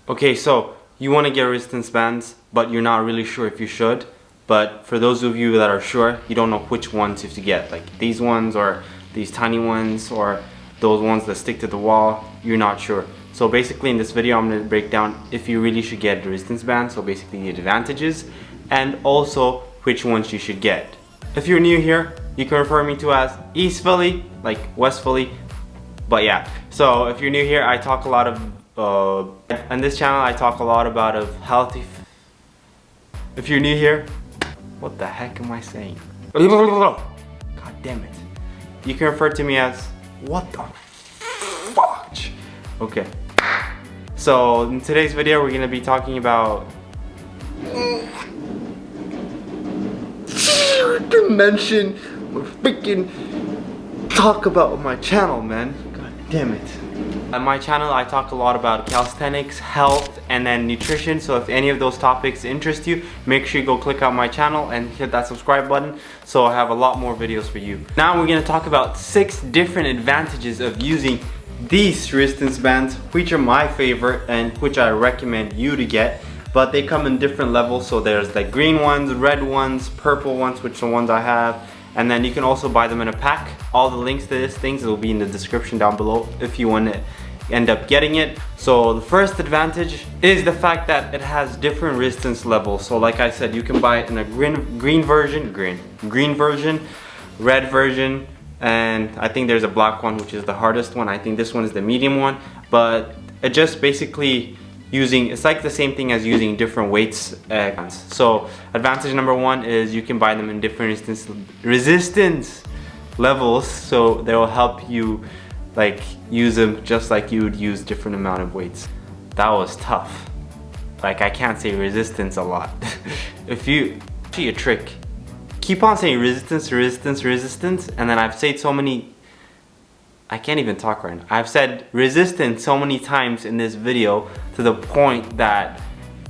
Okay, so you want to get resistance bands, but you're not really sure if you should. But for those of you that are sure, you don't know which ones to get, like these ones or these tiny ones or those ones that stick to the wall, you're not sure. So basically in this video I'm going to break down if you really should get the resistance band, so basically the advantages, and also which ones you should get. If you're new here, you can refer me to as East Philly, like West Philly, but yeah. So if you're new here, I talk a lot of on this channel I talk a lot about healthy. If you're new here, what the heck am I saying? God damn it. You can refer to me as what the fudge. Okay. So in today's video we're gonna be talking about dimension. We're freaking talk about my channel, man. God damn it. On my channel I talk a lot about calisthenics, health, and then nutrition. So if any of those topics interest you, make sure you go click out my channel and hit that subscribe button, so I have a lot more videos for you. Now we're going to talk about 6 different advantages of using these resistance bands, which are my favorite and which I recommend you to get. But they come in different levels, so there's like green ones, red ones, purple ones, which are the ones I have. And then you can also buy them in a pack. All the links to these things will be in the description down below if you want to end up getting it. So the first advantage is the fact that it has different resistance levels. So like I said, you can buy it in a green version, red version, and I think there's a black one, which is the hardest one. I think this one is the medium one, but it just basically it's like the same thing as using different weights. So advantage number 1 is you can buy them in different resistance levels, so they will help you like use them just like you would use different amount of weights. That was tough. Like I can't say resistance a lot. If you see a trick, keep on saying resistance, and then I've said so many, I can't even talk right now. I've said resistance so many times in this video to the point that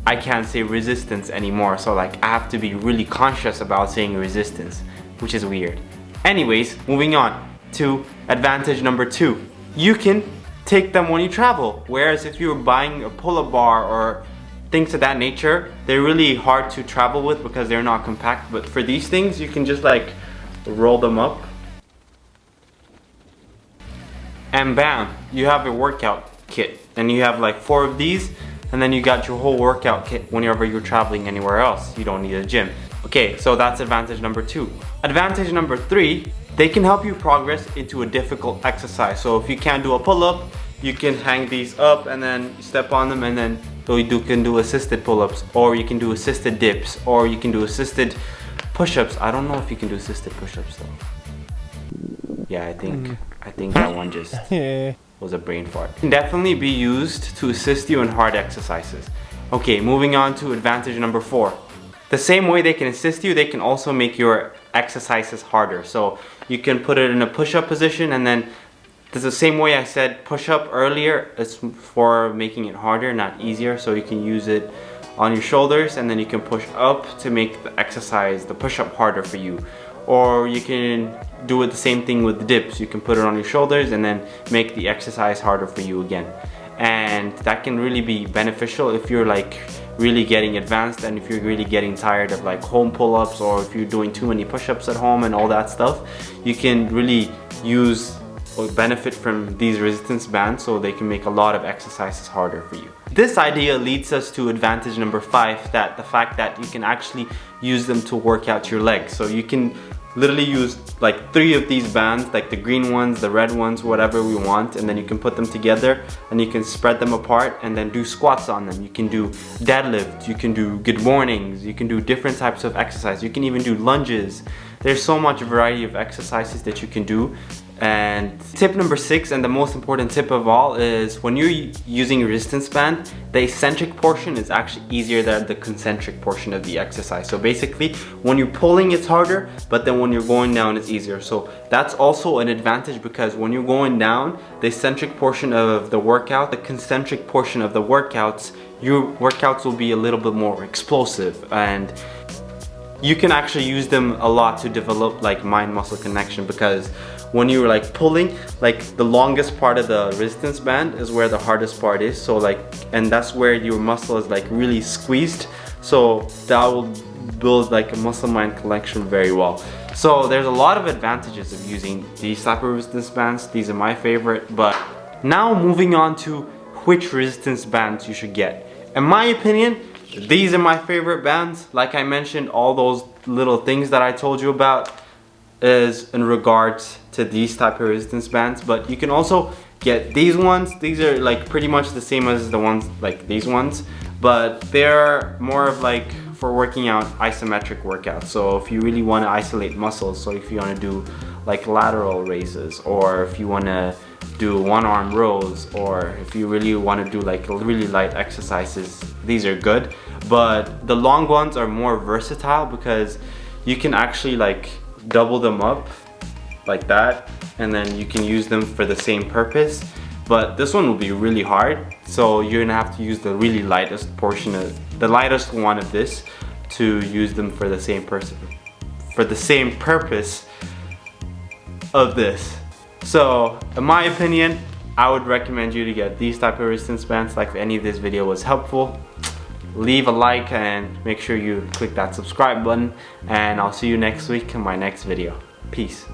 I can't say resistance anymore. So like I have to be really conscious about saying resistance, which is weird. Anyways, moving on to advantage number 2. You can take them when you travel. Whereas if you're buying a pull-up bar or things of that nature, they're really hard to travel with because they're not compact. But for these things, you can just like roll them up. And bam, you have a workout kit. And you have like 4 of these, and then you got your whole workout kit whenever you're traveling anywhere else. You don't need a gym. Okay, so that's advantage number 2. Advantage number 3, they can help you progress into a difficult exercise. So if you can't do a pull-up, you can hang these up and then step on them, and then you can do assisted pull-ups, or you can do assisted dips, or you can do assisted push-ups. I don't know if you can do assisted push-ups though. Yeah, I think that one just was a brain fart. It can definitely be used to assist you in hard exercises. Okay, moving on to advantage number 4. The same way they can assist you, they can also make your exercises harder. So you can put it in a push-up position, and then there's the same way I said push-up earlier. It's for making it harder, not easier. So you can use it on your shoulders, and then you can push up to make the exercise, the push-up, harder for you. Or you can do it the same thing with the dips. You can put it on your shoulders and then make the exercise harder for you again. And that can really be beneficial if you're like really getting advanced, and if you're really getting tired of like home pull-ups, or if you're doing too many push-ups at home and all that stuff. You can really use or benefit from these resistance bands, so they can make a lot of exercises harder for you. This idea leads us to advantage number 5, that the fact that you can actually use them to work out your legs. So you can literally use like 3 of these bands, like the green ones, the red ones, whatever we want, and then you can put them together and you can spread them apart and then do squats on them. You can do deadlift, you can do good mornings, you can do different types of exercise, you can even do lunges. There's so much variety of exercises that you can do. And tip number 6, and the most important tip of all, is when you're using a resistance band, the eccentric portion is actually easier than the concentric portion of the exercise. So basically, when you're pulling it's harder, but then when you're going down it's easier. So that's also an advantage, because when you're going down, the eccentric portion of the workout, the concentric portion of the workouts, your workouts will be a little bit more explosive, and you can actually use them a lot to develop like mind-muscle connection, because when you're like pulling, like the longest part of the resistance band is where the hardest part is. So like, and that's where your muscle is like really squeezed. So that will build like a muscle mind connection very well. So there's a lot of advantages of using these type of resistance bands. These are my favorite. But now moving on to which resistance bands you should get. In my opinion, these are my favorite bands. Like I mentioned, all those little things that I told you about is in regards to these type of resistance bands. But you can also get these ones. These are like pretty much the same as the ones like these ones, but they're more of like for working out isometric workouts. So if you really want to isolate muscles, so if you want to do like lateral raises, or if you want to do one arm rows, or if you really want to do like really light exercises, these are good. But the long ones are more versatile because you can actually like double them up like that, and then you can use them for the same purpose. But this one will be really hard, so you're gonna have to use the really lightest portion of the lightest one of this to use them for the same purpose of this. So in my opinion, I would recommend you to get these type of resistance bands. Like if any of this video was helpful, leave a like and make sure you click that subscribe button, and I'll see you next week in my next video. Peace.